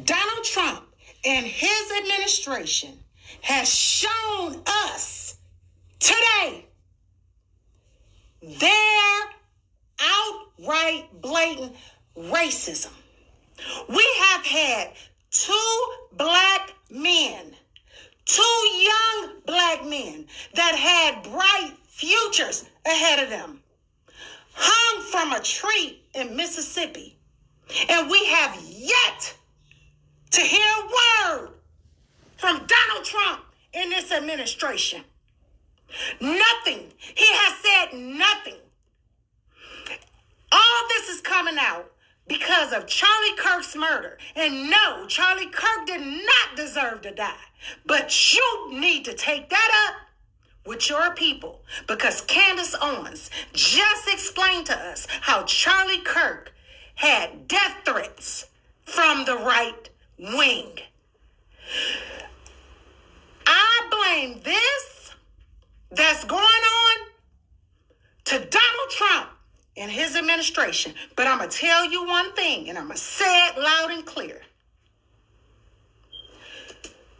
Donald Trump and his administration has shown us today their outright blatant racism. We have had two young black men that had bright futures ahead of them, hung from a tree in Mississippi. And we have yet to hear a word from Donald Trump in this administration. Nothing. He has said nothing. All this is coming out because of Charlie Kirk's murder. And no, Charlie Kirk did not deserve to die. But you need to take that up with your people, because Candace Owens just explained to us how Charlie Kirk had death threats from the right wing. I blame this that's going on to Donald Trump and his administration. But I'm going to tell you one thing, and I'm going to say it loud and clear.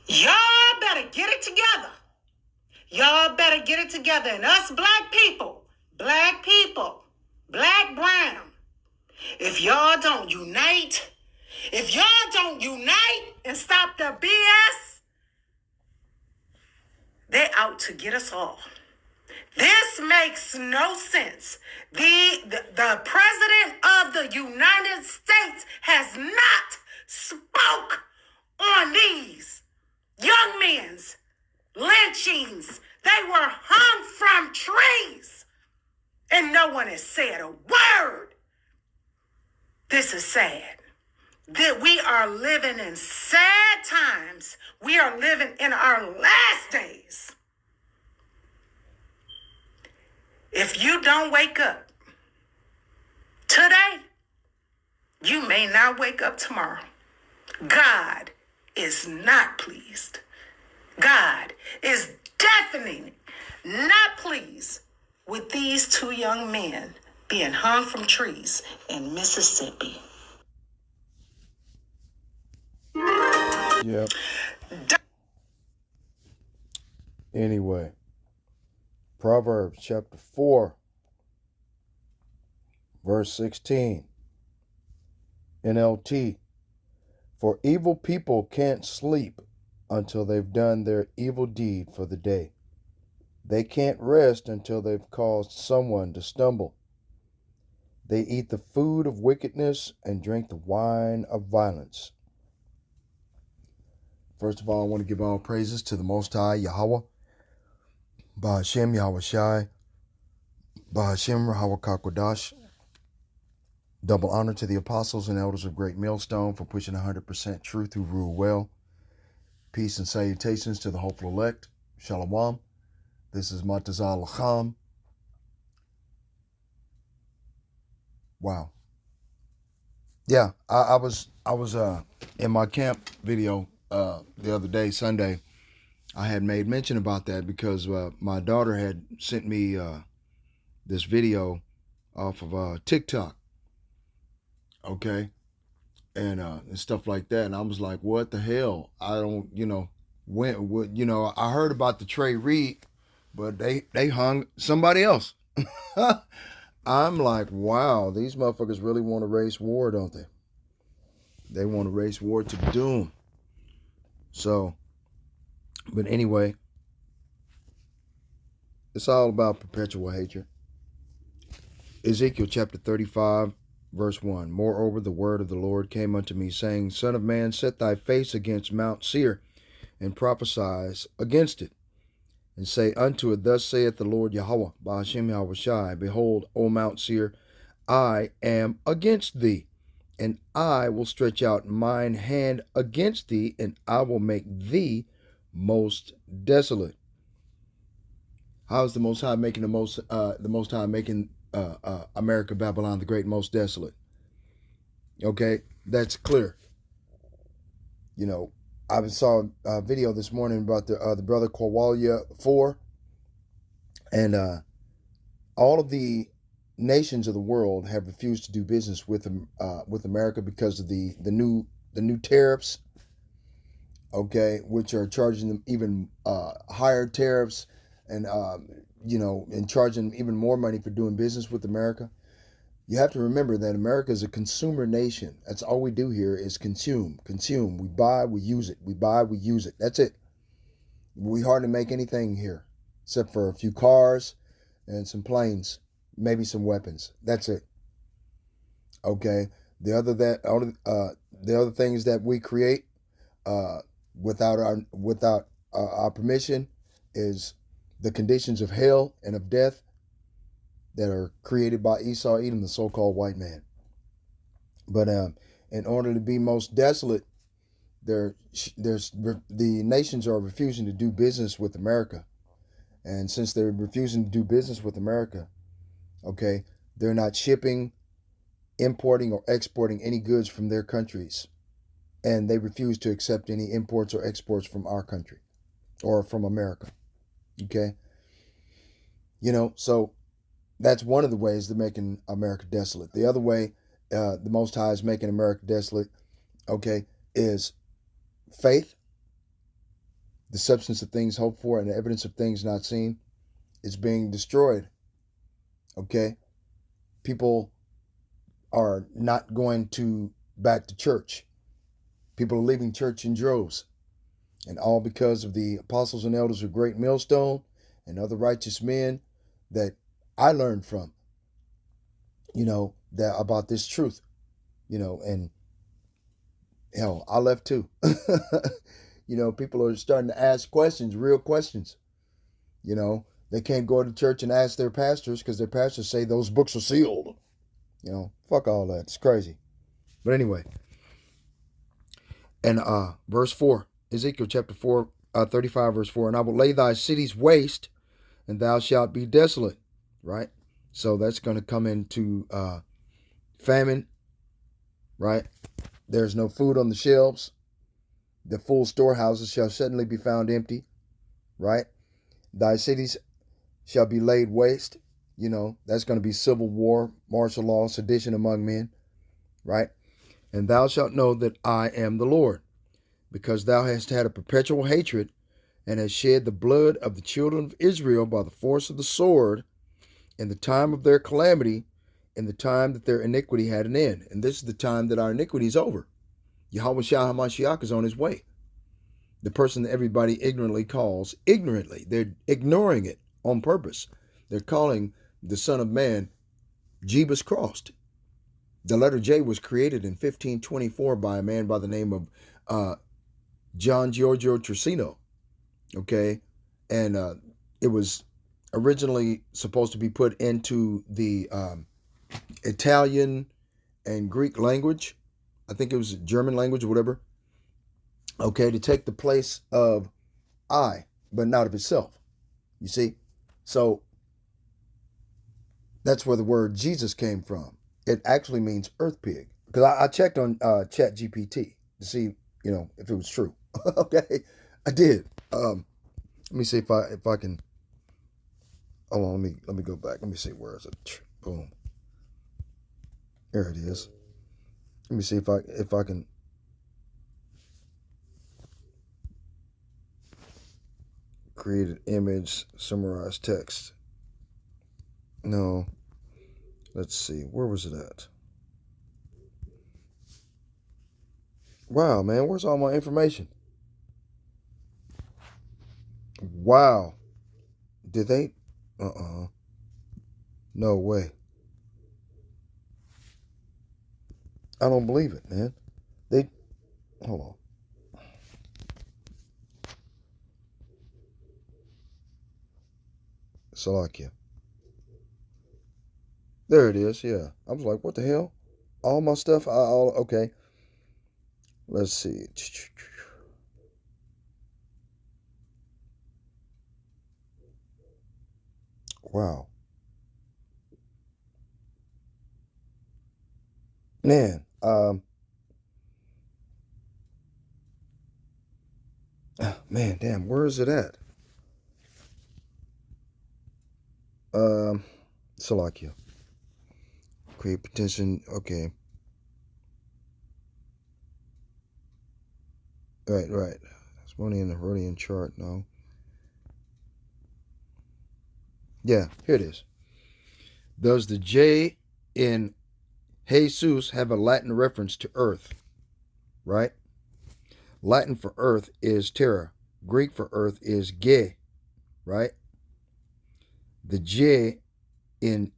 Y'all better get it together. Y'all better get it together. And us black people, black, brown, if y'all don't unite, and stop the BS, they're out to get us all. This makes no sense. The President of the United States has not spoke on these young men's lynchings. They were hung from trees, and no one has said a word. This is sad. That we are living in sad times. We are living in our last days. If you don't wake up today, you may not wake up tomorrow. God is not pleased. God is definitely not pleased with these two young men being hung from trees in Mississippi. Yep. Anyway, Proverbs chapter 4, verse 16, NLT. For evil people can't sleep until they've done their evil deed for the day. They can't rest until they've caused someone to stumble. They eat the food of wickedness and drink the wine of violence. First of all, I want to give all praises to the Most High, Yahweh, Bahashem Yahweh Shai, Bahashem Rahawah Kakwadash. Double honor to the apostles and elders of Great Millstone for pushing 100% truth who rule well. Peace and salutations to the hopeful elect. Shalom. This is Matazal Lacham. Wow. Yeah, I was in my camp video the other day, Sunday. I had made mention about that because my daughter had sent me this video off of TikTok. Okay. And stuff like that. And I was like, what the hell? I don't, I heard about the Trey Reed, but they hung somebody else. I'm like, wow, these motherfuckers really want to race war, don't they? They want to race war to doom. So, but anyway, it's all about perpetual hatred. Ezekiel chapter 35, verse 1. Moreover, the word of the Lord came unto me, saying, Son of man, set thy face against Mount Seir, and prophesy against it, and say unto it, Thus saith the Lord Yahweh, Bahashem Yahweh Shai, Behold, O Mount Seir, I am against thee, and I will stretch out mine hand against thee, and I will make thee most desolate. How is the Most High making America, Babylon the Great, most desolate? Okay, that's clear. I saw a video this morning about the brother Kowalia 4, and all of the nations of the world have refused to do business with America because of the new the new tariffs, okay, which are charging them even higher tariffs, and and charging them even more money for doing business with America. You have to remember that America is a consumer nation. That's all we do here is consume. We buy, we use it. We buy, we use it. That's it. We hardly make anything here except for a few cars and some planes, maybe some weapons. That's it. Okay. The other things that we create without our permission is the conditions of hell and of death that are created by Esau, Edom, the so-called white man. But in order to be most desolate, the nations are refusing to do business with America. And since they're refusing to do business with America, okay, they're not shipping, importing, or exporting any goods from their countries. And they refuse to accept any imports or exports from our country or from America. Okay? So that's one of the ways they're making America desolate. The other way the Most High is making America desolate, okay, is faith, the substance of things hoped for and the evidence of things not seen, is being destroyed. Okay? People are not going back to church. People are leaving church in droves. And all because of the apostles and elders of Great Millstone and other righteous men that I learned from, that about this truth, and hell, I left too. People are starting to ask questions, real questions. They can't go to church and ask their pastors because their pastors say those books are sealed. Fuck all that. It's crazy. But anyway, and verse 4, Ezekiel chapter 4, 35, verse 4, and I will lay thy cities waste, and thou shalt be desolate. Right? So that's going to come into famine. Right? There's no food on the shelves. The full storehouses shall suddenly be found empty. Right? Thy cities shall be laid waste. That's going to be civil war, martial law, sedition among men. Right? And thou shalt know that I am the Lord, because thou hast had a perpetual hatred, and hast shed the blood of the children of Israel by the force of the sword, in the time of their calamity, in the time that their iniquity had an end. And this is the time that our iniquity is over. Yahweh Shah HaMashiach is on his way. The person that everybody ignorantly calls, ignorantly, they're ignoring it on purpose. They're calling the Son of Man Jeebus crossed. The letter J was created in 1524 by a man by the name of John Giorgio Trissino. Okay? And it was originally supposed to be put into the Italian and Greek language. I think it was German language or whatever. Okay, to take the place of I, but not of itself. You see? So that's where the word Jesus came from. It actually means earth pig. Because I checked on Chat GPT to see, if it was true. Okay, I did. Let me see if I can. Hold on, let me go back. Let me see, where is it? Boom. There it is. Let me see if I can. Create an image, summarize text. No. Let's see. Where was it at? Wow, man. Where's all my information? Wow. Did they? No way. I don't believe it, man. Hold on. Salakia. There it is, yeah. I was like, what the hell? All my stuff, okay. Let's see. Wow. Man, man, damn, where is it at? Salakia. Create petition, okay. Right. It's money in the Herodian chart. No. Yeah, here it is. Does the J in Jesus have a Latin reference to earth? Right? Latin for earth is terra. Greek for earth is ge. Right? The J in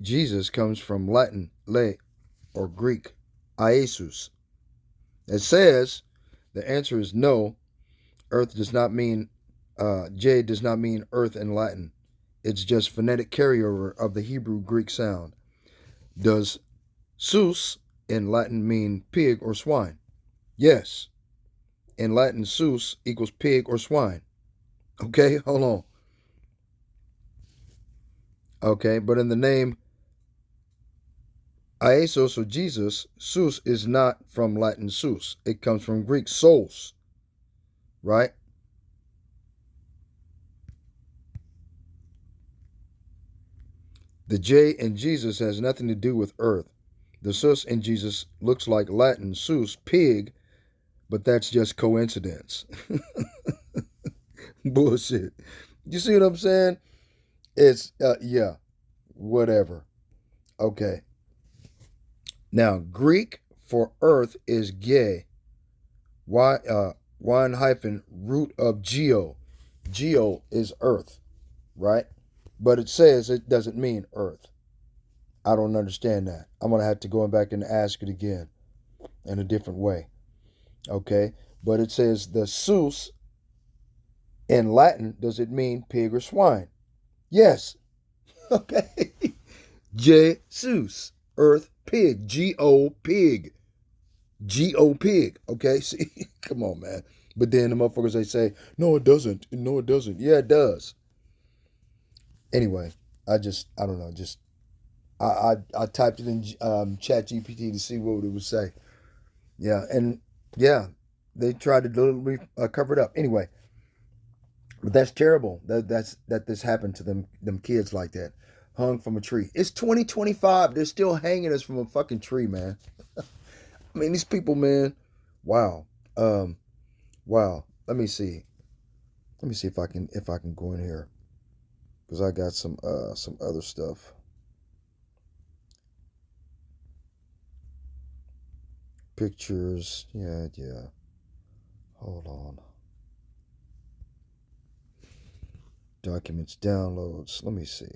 Jesus comes from Latin le or Greek Iesus. It says the answer is no. Earth does not mean J does not mean earth in Latin. It's just phonetic carryover of the Hebrew Greek sound. Does sus in Latin mean pig or swine? Yes. In Latin, sus equals pig or swine. Okay, hold on. Okay, but in the name Iesos or Jesus, sus is not from Latin sus. It comes from Greek sos, right? The J in Jesus has nothing to do with earth. The sus in Jesus looks like Latin sus, pig, but that's just coincidence. Bullshit. You see what I'm saying? It's, yeah, whatever. Okay. Now, Greek for earth is ge. One hyphen root of geo. Geo is earth, right? But it says it doesn't mean earth. I don't understand that. I'm going to have to go back and ask it again in a different way. Okay? But it says the sus in Latin, does it mean pig or swine? Yes. Okay. Jesus, earth, pig, G-O, pig. G-O, pig. Okay? See? Come on, man. But then the motherfuckers, they say, no, it doesn't. No, it doesn't. Yeah, it does. Anyway, I don't know. I typed it in Chat GPT to see what it would say. Yeah, and yeah, they tried to deliberately cover it up. Anyway, but that's terrible. That this happened to them kids like that, hung from a tree. It's 2025. They're still hanging us from a fucking tree, man. I mean, these people, man. Wow. Wow. Let me see. Let me see if I can go in here, because I got some other stuff. Pictures. Yeah. Hold on. Documents, downloads. Let me see.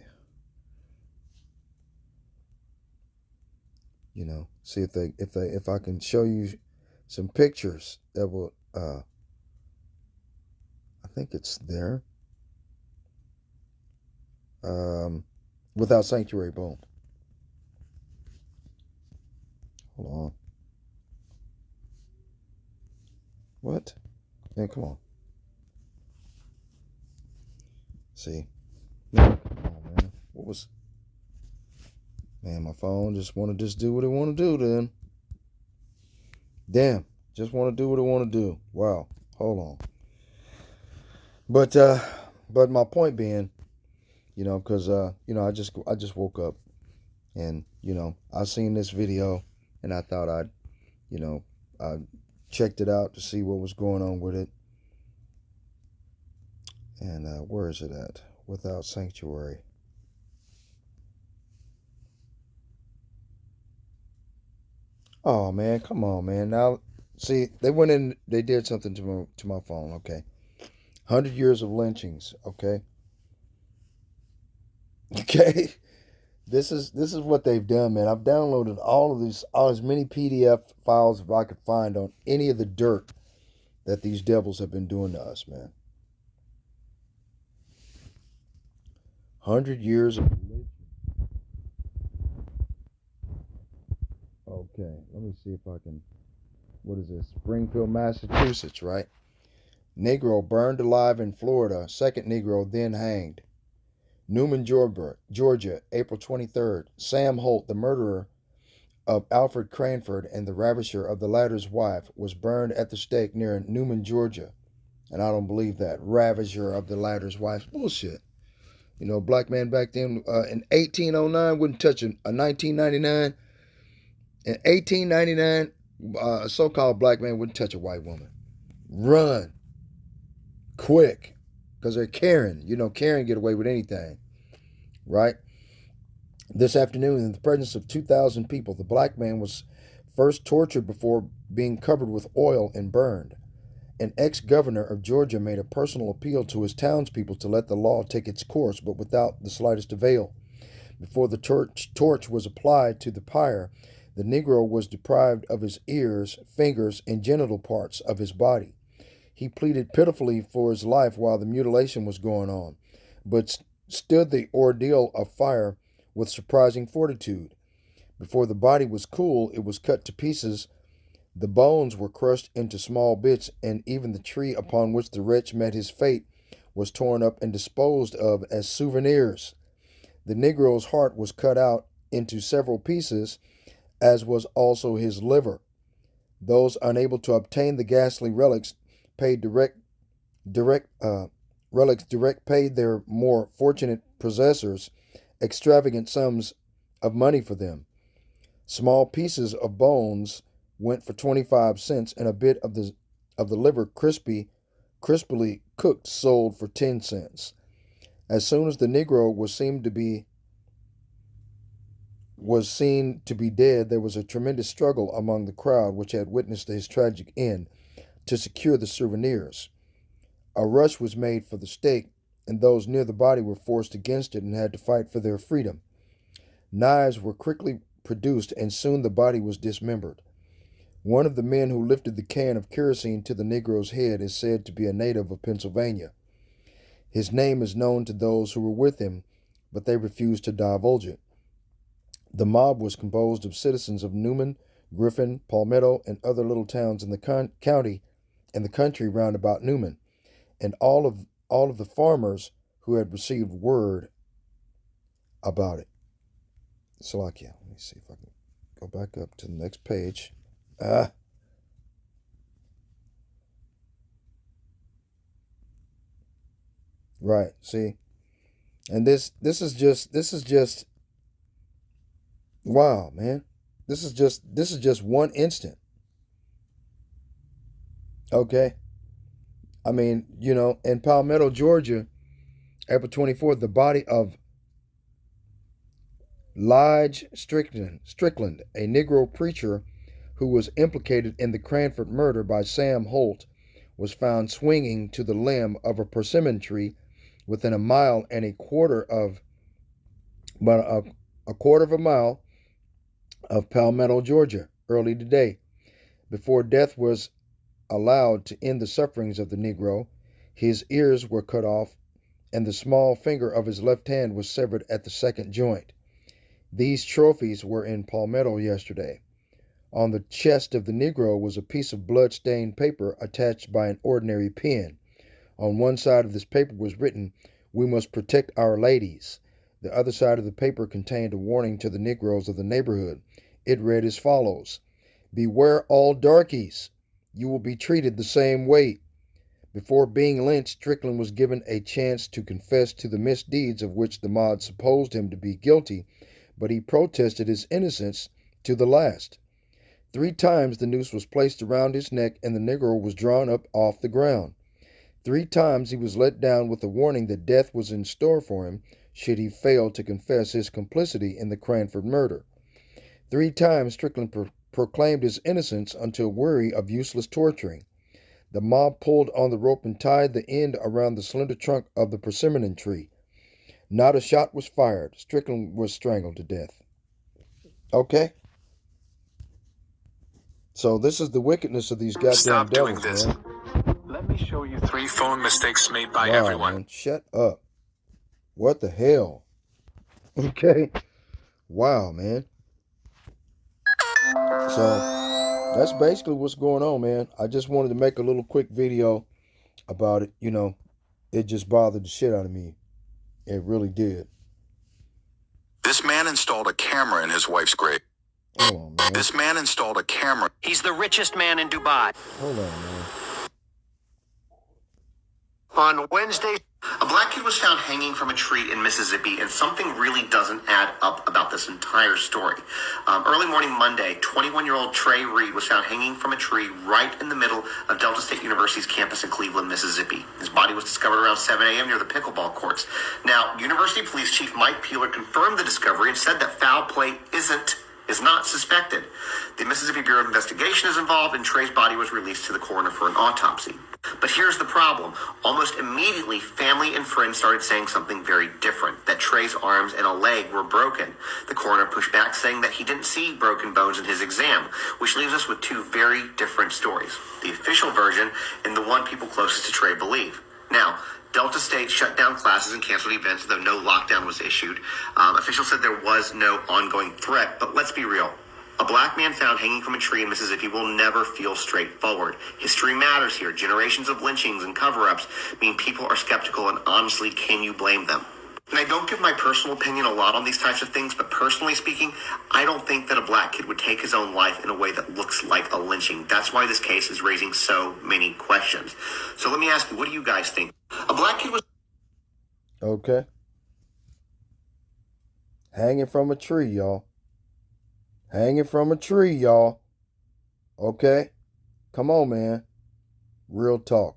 You know, see if I can show you some pictures that will. I think it's there. Without sanctuary, boom. Hold on. What? Man, come on. See. Man, come on, man. What was? Man, my phone just want to do what it want to do. Then. Damn. Just want to do what it want to do. Wow. Hold on. But my point being, you know, because you know, I just woke up, and you know, I seen this video, and I thought I'd, you know, I checked it out to see what was going on with it. And where is it at? Without sanctuary. Oh man, come on, man. Now, see, they went in, they did something to my phone. Okay, 100 years of lynchings. Okay. Okay. This is what they've done, man. I've downloaded all as many PDF files if I could find on any of the dirt that these devils have been doing to us, man. 100 years of lynching. Okay, let me see if I can. What is this? Springfield, Massachusetts, right? Negro burned alive in Florida. Second Negro then hanged. Newman, Georgia, April 23rd. Sam Holt, the murderer of Alfred Cranford and the ravisher of the latter's wife, was burned at the stake near Newman, Georgia. And I don't believe that. Ravisher of the latter's wife. Bullshit. You know, black man back then in 1809 wouldn't touch a 1999. In 1899, a so-called black man wouldn't touch a white woman. Run. Quick. Because they're Karen. You know, Karen get away with anything. Right? This afternoon, in the presence of 2,000 people, the black man was first tortured before being covered with oil and burned. An ex-governor of Georgia made a personal appeal to his townspeople to let the law take its course, but without the slightest avail. Before the torch was applied to the pyre, the Negro was deprived of his ears, fingers, and genital parts of his body. He pleaded pitifully for his life while the mutilation was going on, but stood the ordeal of fire with surprising fortitude. Before the body was cool, it was cut to pieces. The bones were crushed into small bits, and even the tree upon which the wretch met his fate was torn up and disposed of as souvenirs. The Negro's heart was cut out into several pieces, as was also his liver. Those unable to obtain the ghastly relics paid paid their more fortunate possessors extravagant sums of money for them. Small pieces of bones went for 25 cents, and a bit of the liver crispily cooked sold for 10 cents. As soon as the Negro was seen to be dead, there was a tremendous struggle among the crowd which had witnessed his tragic end to secure the souvenirs. A rush was made for the stake, and those near the body were forced against it and had to fight for their freedom. Knives were quickly produced, and soon the body was dismembered. One of the men who lifted the can of kerosene to the Negro's head is said to be a native of Pennsylvania. His name is known to those who were with him, but they refused to divulge it. The mob was composed of citizens of Newman, Griffin, Palmetto, and other little towns in the county and the country round about Newman, and all of the farmers who had received word about it. Salakia. Let me see if I can go back up to the next page. Right, see? And this is just wow, man. This is just one instant. Okay? I mean, you know, in Palmetto, Georgia, April 24th, the body of Lige Strickland, a Negro preacher who was implicated in the Cranford murder by Sam Holt, was found swinging to the limb of a persimmon tree within a mile and a quarter of a mile of Palmetto, Georgia, early today. Before death was allowed to end the sufferings of the Negro, his ears were cut off, and the small finger of his left hand was severed at the second joint. These trophies were in Palmetto yesterday. On the chest of the Negro was a piece of blood-stained paper attached by an ordinary pen. On one side of this paper was written, "We must protect our ladies." The other side of the paper contained a warning to the Negroes of the neighborhood. It read as follows: "Beware all darkies. You will be treated the same way." Before being lynched, Strickland was given a chance to confess to the misdeeds of which the mob supposed him to be guilty, but he protested his innocence to the last. 3 times the noose was placed around his neck, and the Negro was drawn up off the ground. 3 times he was let down with a warning that death was in store for him should he fail to confess his complicity in the Cranford murder. 3 times Strickland proclaimed his innocence until weary of useless torturing. The mob pulled on the rope and tied the end around the slender trunk of the persimmon tree. Not a shot was fired. Strickland was strangled to death. Okay? So this is the wickedness of these goddamn Stop devils, doing this. man. Let me show you 3 phone mistakes made by Wow, everyone. Man, shut up. What the hell? Okay? Wow, man. So that's basically what's going on, man. I just wanted to make a little quick video about it. You know, it just bothered the shit out of me. It really did. This man installed a camera in his wife's grave. Hold on, man. This man installed a camera. He's the richest man in Dubai. Hold on, man. On Wednesday, A black kid was found hanging from a tree in Mississippi, and something really doesn't add up about this entire story. Early morning Monday, 21-year-old Trey Reed was found hanging from a tree right in the middle of Delta State University's campus in Cleveland, Mississippi. His body was discovered around 7 a.m. near the pickleball courts. Now, University Police Chief Mike Peeler confirmed the discovery and said that foul play is not suspected. The Mississippi Bureau of Investigation is involved, and Trey's body was released to the coroner for an autopsy. But here's the problem. Almost immediately, family and friends started saying something very different, that Trey's arms and a leg were broken. The coroner pushed back, saying that he didn't see broken bones in his exam, which leaves us with two very different stories. The official version and the one people closest to Trey believe. Now, Delta State shut down classes and canceled events, though no lockdown was issued. Officials said there was no ongoing threat, but let's be real. A black man found hanging from a tree in Mississippi will never feel straightforward. History matters here. Generations of lynchings and cover-ups mean people are skeptical, and honestly, can you blame them? And I don't give my personal opinion a lot on these types of things, but personally speaking, I don't think that a black kid would take his own life in a way that looks like a lynching. That's why this case is raising so many questions. So let me ask you, what do you guys think? A black kid was... Okay. Hanging from a tree, y'all. Hanging from a tree, y'all. Okay? Come on, man. Real talk.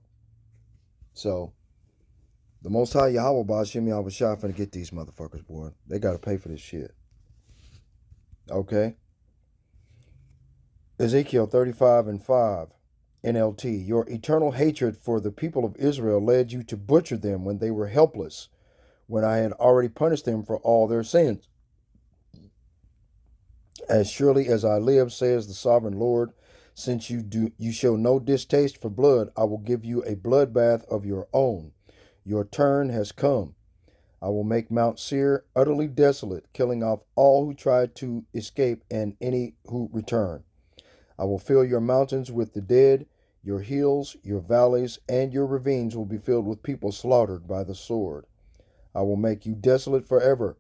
So, the Most High Yahweh Ba'Shem Yahweh Shai finna get these motherfuckers, boy. They gotta pay for this shit. Okay? Ezekiel 35:5, NLT. Your eternal hatred for the people of Israel led you to butcher them when they were helpless, when I had already punished them for all their sins. As surely as I live, says the sovereign Lord, since you show no distaste for blood, I will give you a bloodbath of your own. Your turn has come. I will make Mount Seir utterly desolate, killing off all who tried to escape and any who return. I will fill your mountains with the dead, your hills, your valleys, and your ravines will be filled with people slaughtered by the sword. I will make you desolate forever.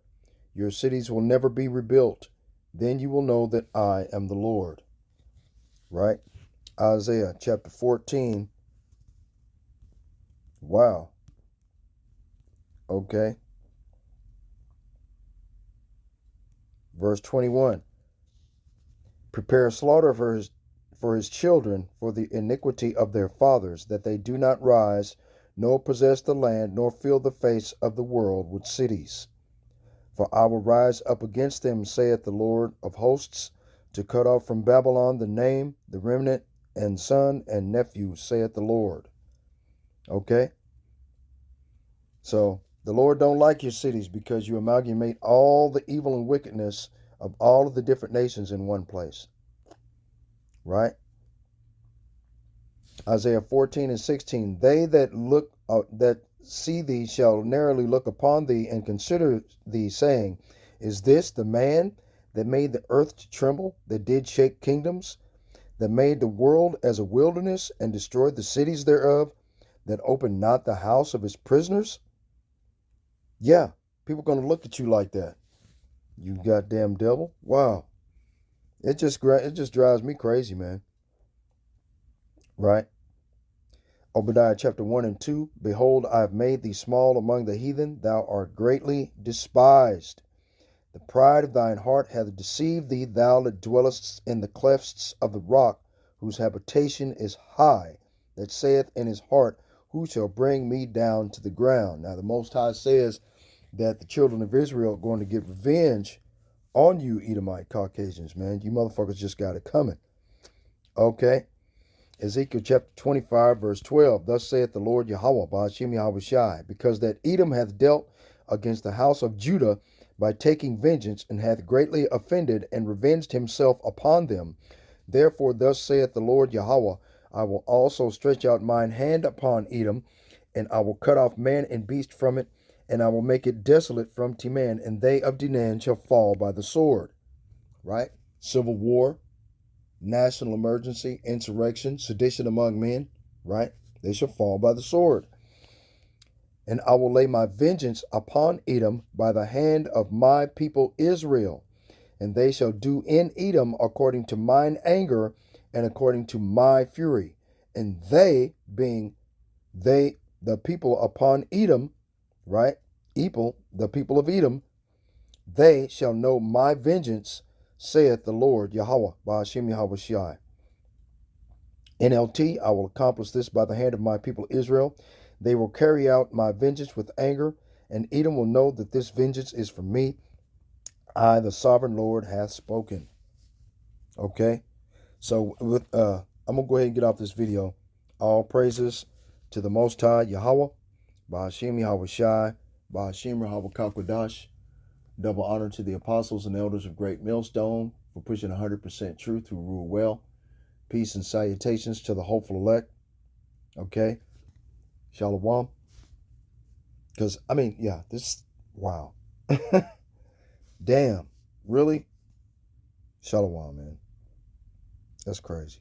Your cities will never be rebuilt. Then you will know that I am the Lord. Right? Isaiah chapter 14. Wow. Okay. Verse 21. Prepare slaughter for his children for the iniquity of their fathers, that they do not rise, nor possess the land, nor fill the face of the world with cities. For I will rise up against them, saith the Lord of hosts, to cut off from Babylon the name, the remnant, and son and nephew, saith the Lord. Okay? So, the Lord don't like your cities because you amalgamate all the evil and wickedness of all of the different nations in one place. Right? Isaiah 14:16. They that see thee shall narrowly look upon thee and consider thee, saying, is this the man that made the earth to tremble, that did shake kingdoms, that made the world as a wilderness and destroyed the cities thereof, that opened not the house of his prisoners? Yeah, people are going to look at you like that. You goddamn devil. Wow. It just drives me crazy, man. Right? Obadiah chapter 1 and 2. Behold, I have made thee small among the heathen. Thou art greatly despised. The pride of thine heart hath deceived thee, thou that dwellest in the clefts of the rock, whose habitation is high, that saith in his heart, who shall bring me down to the ground? Now the Most High says that the children of Israel are going to get revenge on you Edomite Caucasians, man. You motherfuckers just got it coming. Okay? Ezekiel chapter 25, verse 12. Thus saith the Lord Yahweh, Ba'Shem Yahweh Shai, because that Edom hath dealt against the house of Judah by taking vengeance, and hath greatly offended and revenged himself upon them. Therefore thus saith the Lord Yahweh, I will also stretch out mine hand upon Edom, and I will cut off man and beast from it, and I will make it desolate from Teman, and they of Denan shall fall by the sword. Right? Civil war, national emergency, insurrection, sedition among men. Right? They shall fall by the sword. And I will lay my vengeance upon Edom by the hand of my people Israel, and they shall do in Edom according to mine anger and according to my fury. And they the people upon Edom, right? The people of Edom, they shall know my vengeance, saith the Lord Yahweh, Ba'ashem Yahweh Shai. NLT, I will accomplish this by the hand of my people Israel. They will carry out my vengeance with anger, and Edom will know that this vengeance is from me. I, the sovereign Lord, hath spoken. Okay? So with I'm going to go ahead and get off this video. All praises to the Most High, Yahweh, Ba'ashem Yahweh Shai, Ba'ashem Yahweh Kakwadash. Double honor to the apostles and elders of Great Millstone for pushing 100% truth who rule well. Peace and salutations to the hopeful elect. Okay? Shalom. Because, I mean, yeah, this, wow. Damn. Really? Shalom, man. That's crazy.